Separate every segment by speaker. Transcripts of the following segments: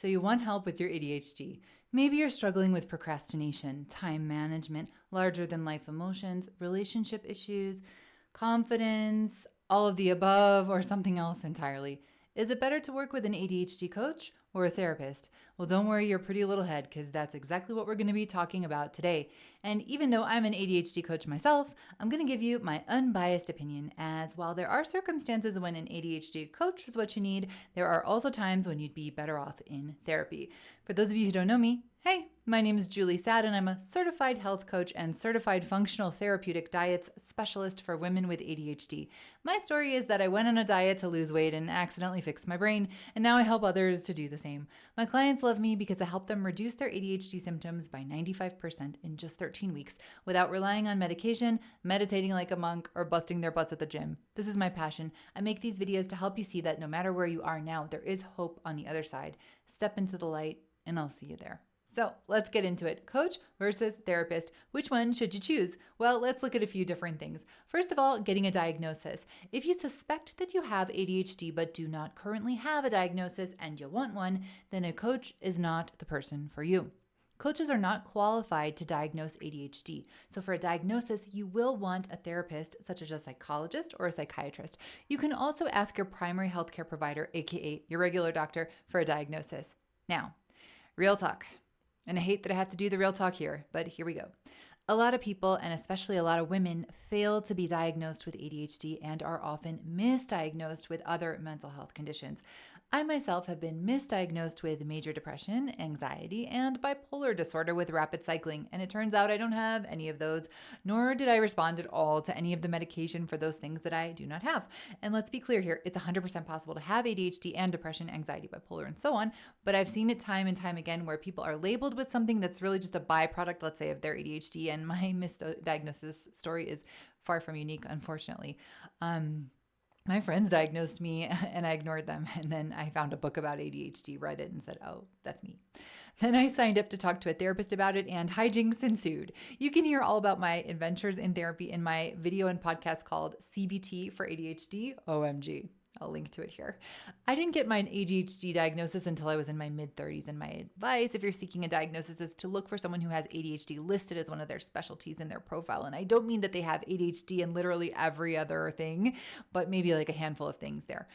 Speaker 1: So you want help with your ADHD. Maybe you're struggling with procrastination, time management, larger than life emotions, relationship issues, confidence, all of the above, or something else entirely. Is it better to work with an ADHD coach or a therapist? Well, don't worry your pretty little head, because that's exactly what we're going to be talking about today. And even though I'm an ADHD coach myself, I'm going to give you my unbiased opinion, as while there are circumstances when an ADHD coach is what you need, there are also times when you'd be better off in therapy. For those of you who don't know me, hey, my name is Julie Saad, and I'm a certified health coach and certified functional therapeutic diets specialist for women with ADHD. My story is that I went on a diet to lose weight and accidentally fixed my brain, and now I help others to do the same. My clients love me because I help them reduce their ADHD symptoms by 95% in just 13 weeks without relying on medication, meditating like a monk, or busting their butts at the gym. This is my passion. I make these videos to help you see that no matter where you are now, there is hope on the other side. Step into the light, and I'll see you there. So let's get into it. Coach versus therapist. Which one should you choose? Well, let's look at a few different things. First of all, getting a diagnosis. If you suspect that you have ADHD but do not currently have a diagnosis and you want one, then a coach is not the person for you. Coaches are not qualified to diagnose ADHD. So for a diagnosis, you will want a therapist, such as a psychologist or a psychiatrist. You can also ask your primary healthcare provider, aka your regular doctor, for a diagnosis. Now, real talk. And I hate that I have to do the real talk here, but here we go. A lot of people, and especially a lot of women, fail to be diagnosed with ADHD and are often misdiagnosed with other mental health conditions. I myself have been misdiagnosed with major depression, anxiety, and bipolar disorder with rapid cycling, and it turns out I don't have any of those, nor did I respond at all to any of the medication for those things that I do not have. And let's be clear here, it's 100% possible to have ADHD and depression, anxiety, bipolar, and so on, but I've seen it time and time again where people are labeled with something that's really just a byproduct, let's say, of their ADHD, and my misdiagnosis story is far from unique, unfortunately. My friends diagnosed me and I ignored them. And then I found a book about ADHD, read it, and said, oh, that's me. Then I signed up to talk to a therapist about it, and hijinks ensued. You can hear all about my adventures in therapy in my video and podcast called CBT for ADHD, OMG. I'll link to it here. I didn't get my ADHD diagnosis until I was in my mid-30s, and my advice, if you're seeking a diagnosis, is to look for someone who has ADHD listed as one of their specialties in their profile. And I don't mean that they have ADHD and literally every other thing, but maybe like a handful of things there.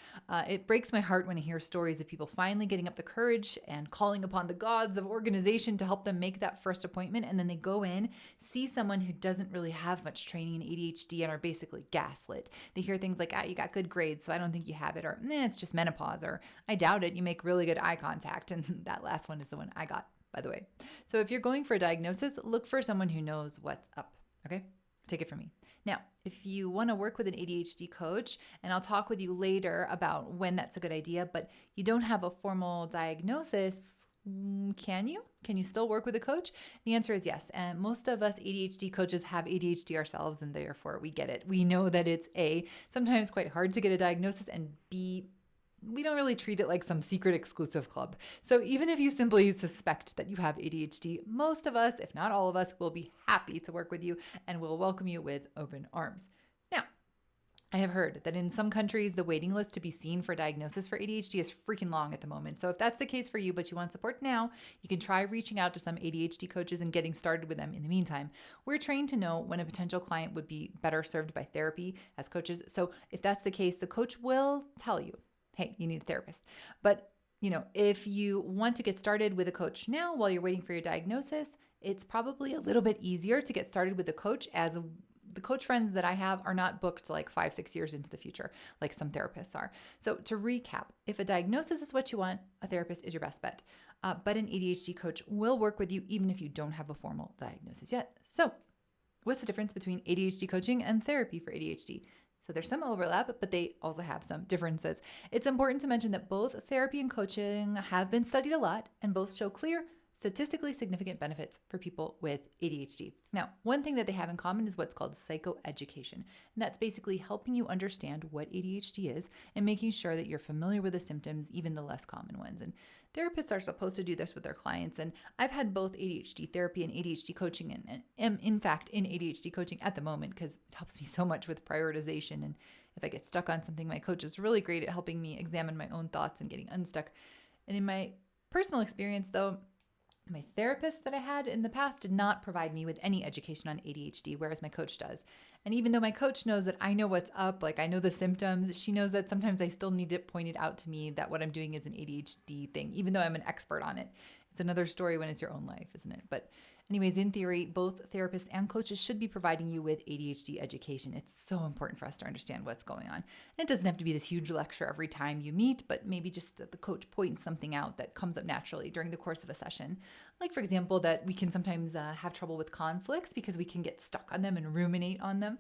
Speaker 1: It breaks my heart when I hear stories of people finally getting up the courage and calling upon the gods of organization to help them make that first appointment, and then they go in, see someone who doesn't really have much training in ADHD and are basically gaslit. They hear things like, you got good grades, so I don't think you have it, or it's just menopause, or I doubt it, you make really good eye contact. And that last one is the one I got, by the way. So if you're going for a diagnosis, look for someone who knows what's up, okay? Take it from me. Now, if you want to work with an ADHD coach, and I'll talk with you later about when that's a good idea, but you don't have a formal diagnosis, can you? Can you still work with a coach? The answer is yes. And most of us ADHD coaches have ADHD ourselves, and therefore we get it. We know that it's A, sometimes quite hard to get a diagnosis, and B, we don't really treat it like some secret exclusive club. So even if you simply suspect that you have ADHD, most of us, if not all of us, will be happy to work with you and will welcome you with open arms. Now, I have heard that in some countries, the waiting list to be seen for diagnosis for ADHD is freaking long at the moment. So if that's the case for you, but you want support now, you can try reaching out to some ADHD coaches and getting started with them in the meantime. We're trained to know when a potential client would be better served by therapy as coaches. So if that's the case, the coach will tell you, hey, you need a therapist. But if you want to get started with a coach now while you're waiting for your diagnosis, it's probably a little bit easier to get started with a coach, as the coach friends that I have are not booked like 5-6 years into the future, like some therapists are. So to recap, if a diagnosis is what you want, a therapist is your best bet. But an ADHD coach will work with you even if you don't have a formal diagnosis yet. So what's the difference between ADHD coaching and therapy for ADHD? So there's some overlap, but they also have some differences. It's important to mention that both therapy and coaching have been studied a lot, and both show clear, statistically significant benefits for people with ADHD. Now, one thing that they have in common is what's called psychoeducation. And that's basically helping you understand what ADHD is and making sure that you're familiar with the symptoms, even the less common ones. And therapists are supposed to do this with their clients. And I've had both ADHD therapy and ADHD coaching, and am in fact in ADHD coaching at the moment because it helps me so much with prioritization. And if I get stuck on something, my coach is really great at helping me examine my own thoughts and getting unstuck. And in my personal experience though, my therapist that I had in the past did not provide me with any education on ADHD, whereas my coach does. And even though my coach knows that I know what's up, like I know the symptoms, she knows that sometimes I still need it pointed out to me that what I'm doing is an ADHD thing, even though I'm an expert on it. It's another story when it's your own life, isn't it? But anyways, in theory, both therapists and coaches should be providing you with ADHD education. It's so important for us to understand what's going on. And it doesn't have to be this huge lecture every time you meet, but maybe just that the coach points something out that comes up naturally during the course of a session. Like, for example, that we can sometimes have trouble with conflicts because we can get stuck on them and ruminate on them.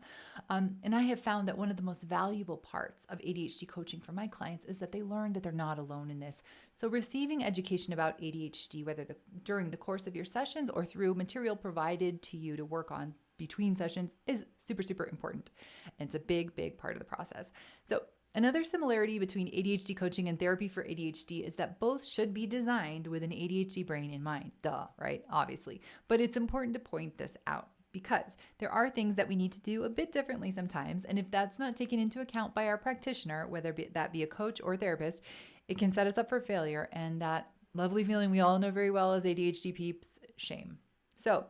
Speaker 1: And I have found that one of the most valuable parts of ADHD coaching for my clients is that they learn that they're not alone in this. So receiving education about ADHD, whether during the course of your sessions or through material provided to you to work on between sessions, is super, super important. And it's a big, big part of the process. So another similarity between ADHD coaching and therapy for ADHD is that both should be designed with an ADHD brain in mind. Duh, right? Obviously. But it's important to point this out, because there are things that we need to do a bit differently sometimes. And if that's not taken into account by our practitioner, whether that be a coach or therapist, it can set us up for failure. And that lovely feeling we all know very well as ADHD peeps, shame. So,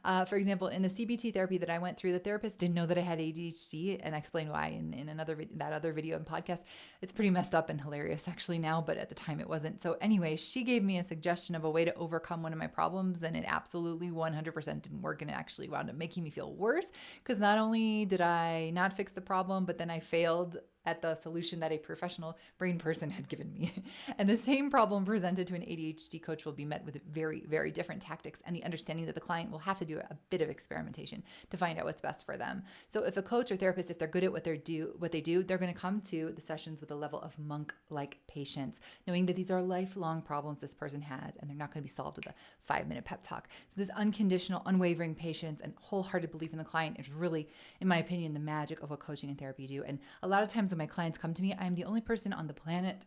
Speaker 1: for example, in the CBT therapy that I went through, the therapist didn't know that I had ADHD, and I explained why in that other video and podcast. It's pretty messed up and hilarious actually now, but at the time it wasn't. So anyway, she gave me a suggestion of a way to overcome one of my problems, and it absolutely 100% didn't work, and it actually wound up making me feel worse, because not only did I not fix the problem, but then I failed at the solution that a professional brain person had given me. And the same problem presented to an ADHD coach will be met with very, very different tactics, and the understanding that the client will have to do a bit of experimentation to find out what's best for them. So if a coach or therapist, if they're good at what they do, they're going to come to the sessions with a level of monk-like patience, knowing that these are lifelong problems this person has, and they're not going to be solved with a 5-minute pep talk. So this unconditional, unwavering patience and wholehearted belief in the client is really, in my opinion, the magic of what coaching and therapy do. And a lot of times when my clients come to me, I'm the only person on the planet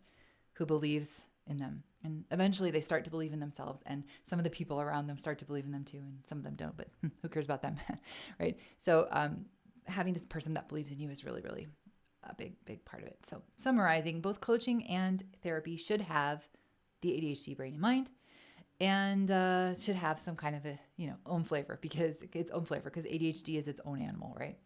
Speaker 1: who believes in them. And eventually they start to believe in themselves, and some of the people around them start to believe in them too, and some of them don't, but who cares about them, right? So having this person that believes in you is really, really a big, big part of it. So summarizing, both coaching and therapy should have the ADHD brain in mind, and should have some kind of a, own flavor, because ADHD is its own animal, right?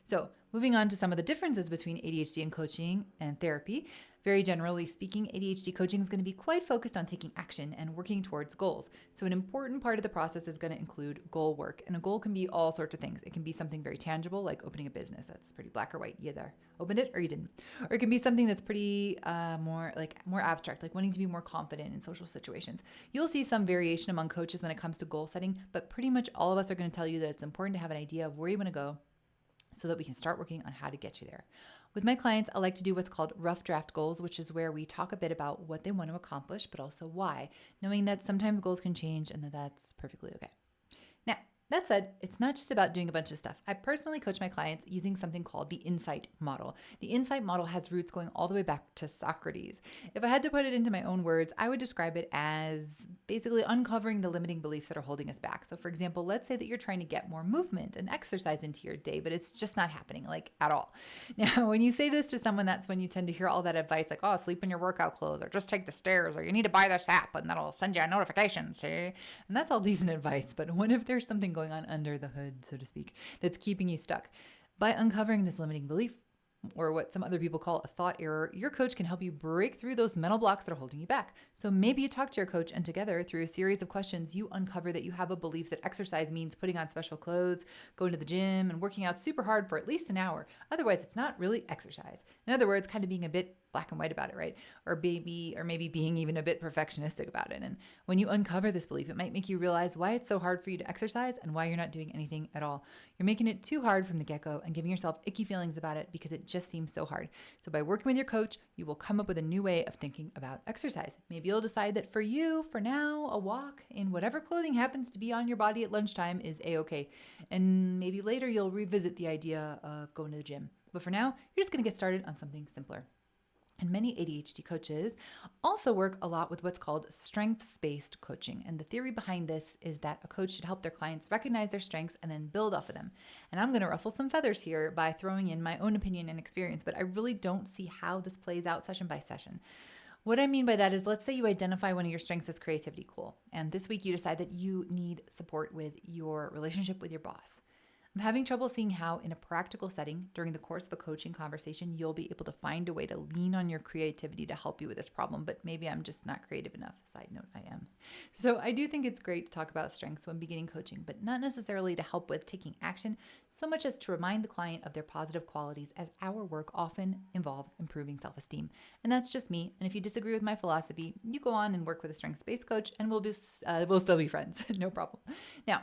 Speaker 1: So moving on to some of the differences between ADHD and coaching and therapy. Very generally speaking, ADHD coaching is going to be quite focused on taking action and working towards goals. So an important part of the process is going to include goal work. And a goal can be all sorts of things. It can be something very tangible, like opening a business. That's pretty black or white. You either opened it or you didn't. Or it can be something that's pretty more abstract, like wanting to be more confident in social situations. You'll see some variation among coaches when it comes to goal setting, but pretty much all of us are going to tell you that it's important to have an idea of where you want to go, so that we can start working on how to get you there. With my clients, I like to do what's called rough draft goals, which is where we talk a bit about what they want to accomplish, but also why, knowing that sometimes goals can change and that's perfectly okay. Now, that said, it's not just about doing a bunch of stuff. I personally coach my clients using something called the insight model. The insight model has roots going all the way back to Socrates. If I had to put it into my own words, I would describe it as basically uncovering the limiting beliefs that are holding us back. So for example, let's say that you're trying to get more movement and exercise into your day, but it's just not happening, like at all. Now, when you say this to someone, that's when you tend to hear all that advice like, oh, sleep in your workout clothes, or just take the stairs, or you need to buy this app and that'll send you a notification, see? And that's all decent advice, but what if there's something going on under the hood, so to speak, that's keeping you stuck? By uncovering this limiting belief, or what some other people call a thought error, your coach can help you break through those mental blocks that are holding you back. So maybe you talk to your coach, and together, through a series of questions, you uncover that you have a belief that exercise means putting on special clothes, going to the gym, and working out super hard for at least an hour. Otherwise, it's not really exercise. In other words, kind of being a bit black and white about it, right? Or maybe being even a bit perfectionistic about it. And when you uncover this belief, it might make you realize why it's so hard for you to exercise and why you're not doing anything at all. You're making it too hard from the get-go and giving yourself icky feelings about it because it just seems so hard. So by working with your coach, you will come up with a new way of thinking about exercise. Maybe you'll decide that for you, for now, a walk in whatever clothing happens to be on your body at lunchtime is a-okay. And maybe later you'll revisit the idea of going to the gym. But for now, you're just going to get started on something simpler. And many ADHD coaches also work a lot with what's called strengths-based coaching. And the theory behind this is that a coach should help their clients recognize their strengths and then build off of them. And I'm going to ruffle some feathers here by throwing in my own opinion and experience, but I really don't see how this plays out session by session. What I mean by that is, let's say you identify one of your strengths as creativity. Cool. And this week you decide that you need support with your relationship with your boss. I'm having trouble seeing how, in a practical setting, during the course of a coaching conversation, you'll be able to find a way to lean on your creativity to help you with this problem. But maybe I'm just not creative enough. Side note, I am. So I do think it's great to talk about strengths when beginning coaching, but not necessarily to help with taking action, so much as to remind the client of their positive qualities, as our work often involves improving self-esteem. And that's just me. And if you disagree with my philosophy, you go on and work with a strengths-based coach, and we'll still be friends. No problem. Now,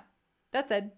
Speaker 1: that said,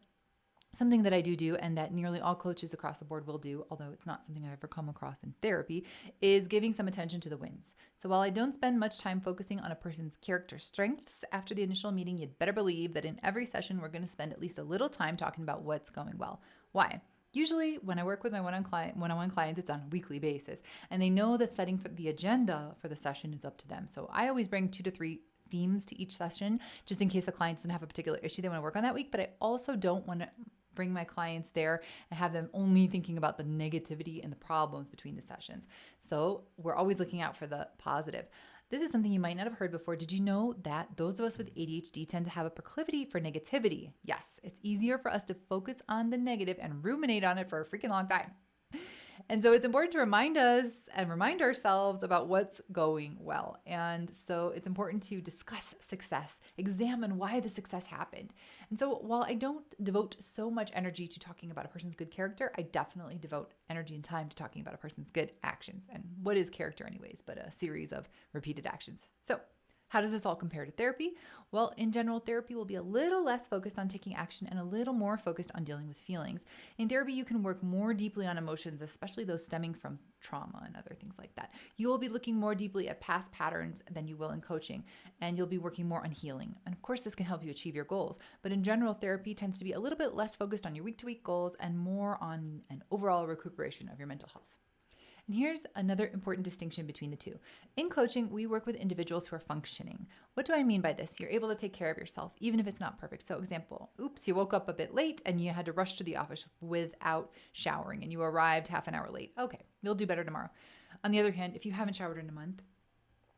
Speaker 1: something that I do and that nearly all coaches across the board will do, although it's not something I've ever come across in therapy, is giving some attention to the wins. So while I don't spend much time focusing on a person's character strengths after the initial meeting, you'd better believe that in every session, we're going to spend at least a little time talking about what's going well. Why? Usually when I work with my one-on-one clients, it's on a weekly basis, and they know that setting for the agenda for the session is up to them. So I always bring 2 to 3 themes to each session, just in case a client doesn't have a particular issue they want to work on that week, but I also don't want to bring my clients there and have them only thinking about the negativity and the problems between the sessions. So we're always looking out for the positive. This is something you might not have heard before. Did you know that those of us with ADHD tend to have a proclivity for negativity? Yes, it's easier for us to focus on the negative and ruminate on it for a freaking long time. And so it's important to remind ourselves about what's going well. And so it's important to discuss success, examine why the success happened. And so while I don't devote so much energy to talking about a person's good character, I definitely devote energy and time to talking about a person's good actions. And what is character anyways, but a series of repeated actions. So how does this all compare to therapy? Well, in general, therapy will be a little less focused on taking action and a little more focused on dealing with feelings. In therapy, you can work more deeply on emotions, especially those stemming from trauma and other things like that. You will be looking more deeply at past patterns than you will in coaching, and you'll be working more on healing. And of course, this can help you achieve your goals. But in general, therapy tends to be a little bit less focused on your week-to-week goals and more on an overall recuperation of your mental health. And here's another important distinction between the two. In coaching, we work with individuals who are functioning. What do I mean by this? You're able to take care of yourself, even if it's not perfect. So example, oops, you woke up a bit late and you had to rush to the office without showering and you arrived half an hour late. Okay, you'll do better tomorrow. On the other hand, if you haven't showered in a month,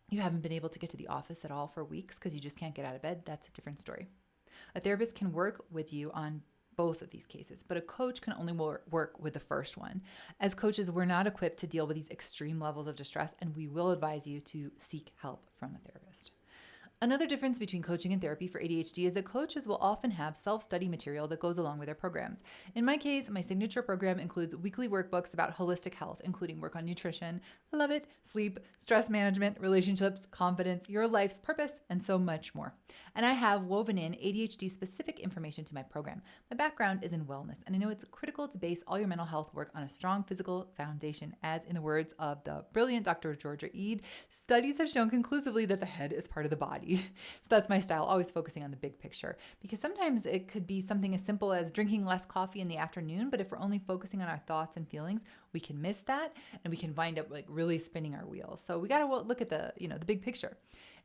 Speaker 1: you haven't been able to get to the office at all for weeks because you just can't get out of bed, that's a different story. A therapist can work with you on both of these cases, but a coach can only work with the first one. As coaches, we're not equipped to deal with these extreme levels of distress, and we will advise you to seek help from a therapist. Another difference between coaching and therapy for ADHD is that coaches will often have self-study material that goes along with their programs. In my case, my signature program includes weekly workbooks about holistic health, including work on nutrition, I love it, sleep, stress management, relationships, confidence, your life's purpose, and so much more. And I have woven in ADHD-specific information to my program. My background is in wellness, and I know it's critical to base all your mental health work on a strong physical foundation, as in the words of the brilliant Dr. Georgia Ede, studies have shown conclusively that the head is part of the body. So that's my style, always focusing on the big picture, because sometimes it could be something as simple as drinking less coffee in the afternoon, but if we're only focusing on our thoughts and feelings, we can miss that and we can wind up like really spinning our wheels. So we got to look at the big picture.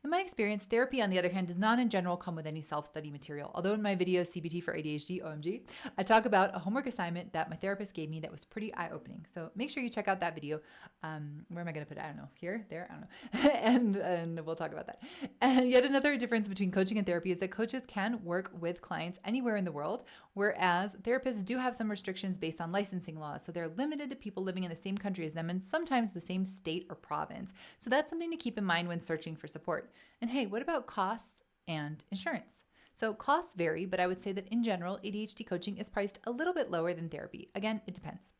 Speaker 1: In my experience, therapy, on the other hand, does not in general come with any self-study material. Although in my video, CBT for ADHD, OMG, I talk about a homework assignment that my therapist gave me that was pretty eye-opening. So make sure you check out that video. Where am I going to put it? I don't know. Here? There? I don't know. and we'll talk about that. And yet another difference between coaching and therapy is that coaches can work with clients anywhere in the world, whereas therapists do have some restrictions based on licensing laws. So they're limited to people living in the same country as them and sometimes the same state or province. So that's something to keep in mind when searching for support. And hey, what about costs and insurance? So costs vary, but I would say that in general, ADHD coaching is priced a little bit lower than therapy. Again, it depends.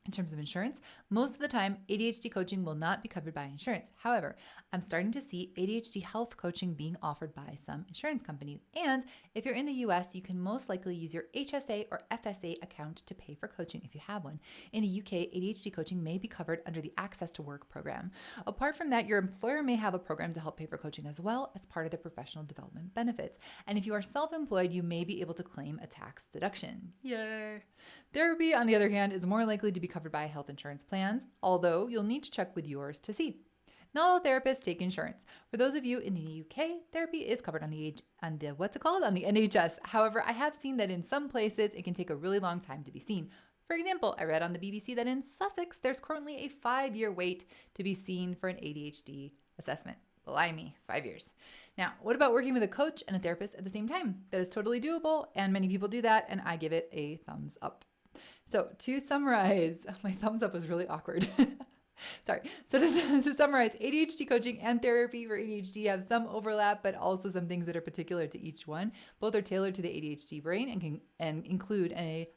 Speaker 1: In terms of insurance, most of the time, ADHD coaching will not be covered by insurance. However, I'm starting to see ADHD health coaching being offered by some insurance companies. And if you're in the US, you can most likely use your HSA or FSA account to pay for coaching if you have one. In the UK, ADHD coaching may be covered under the Access to Work program. Apart from that, your employer may have a program to help pay for coaching as well as part of the professional development benefits. And if you are self-employed, you may be able to claim a tax deduction. Yay! Therapy, on the other hand, is more likely to be covered by health insurance plans, although you'll need to check with yours to see. Not all therapists take insurance. For those of you in the UK, therapy is covered on the NHS. However, I have seen that in some places it can take a really long time to be seen. For example, I read on the BBC that in Sussex, there's currently a 5-year wait to be seen for an ADHD assessment. Blimey, 5 years. Now, what about working with a coach and a therapist at the same time? That is totally doable, and many people do that, and I give it a thumbs up. So to summarize, my thumbs up was really awkward. Sorry. So to summarize, ADHD coaching and therapy for ADHD have some overlap, but also some things that are particular to each one. Both are tailored to the ADHD brain and include a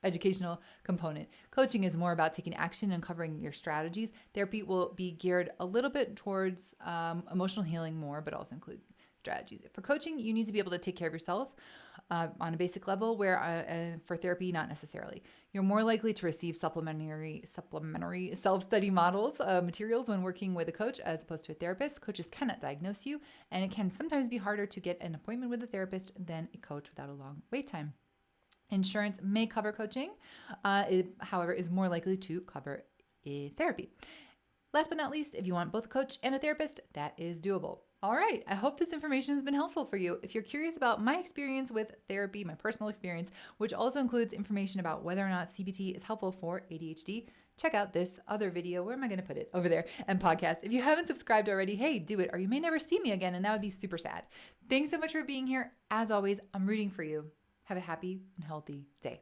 Speaker 1: educational component. Coaching is more about taking action and covering your strategies. Therapy will be geared a little bit towards emotional healing more, but also include strategies. For coaching, you need to be able to take care of yourself on a basic level, where for therapy, not necessarily. You're more likely to receive supplementary self-study materials when working with a coach as opposed to a therapist. Coaches cannot diagnose you, and it can sometimes be harder to get an appointment with a therapist than a coach without a long wait time. Insurance may cover coaching, however, is more likely to cover therapy. Last but not least, if you want both a coach and a therapist, that is doable. All right, I hope this information has been helpful for you. If you're curious about my experience with therapy, my personal experience, which also includes information about whether or not CBT is helpful for ADHD, check out this other video. Where am I going to put it? Over there. And podcast. If you haven't subscribed already, hey, do it, or you may never see me again, and that would be super sad. Thanks so much for being here. As always, I'm rooting for you. Have a happy and healthy day.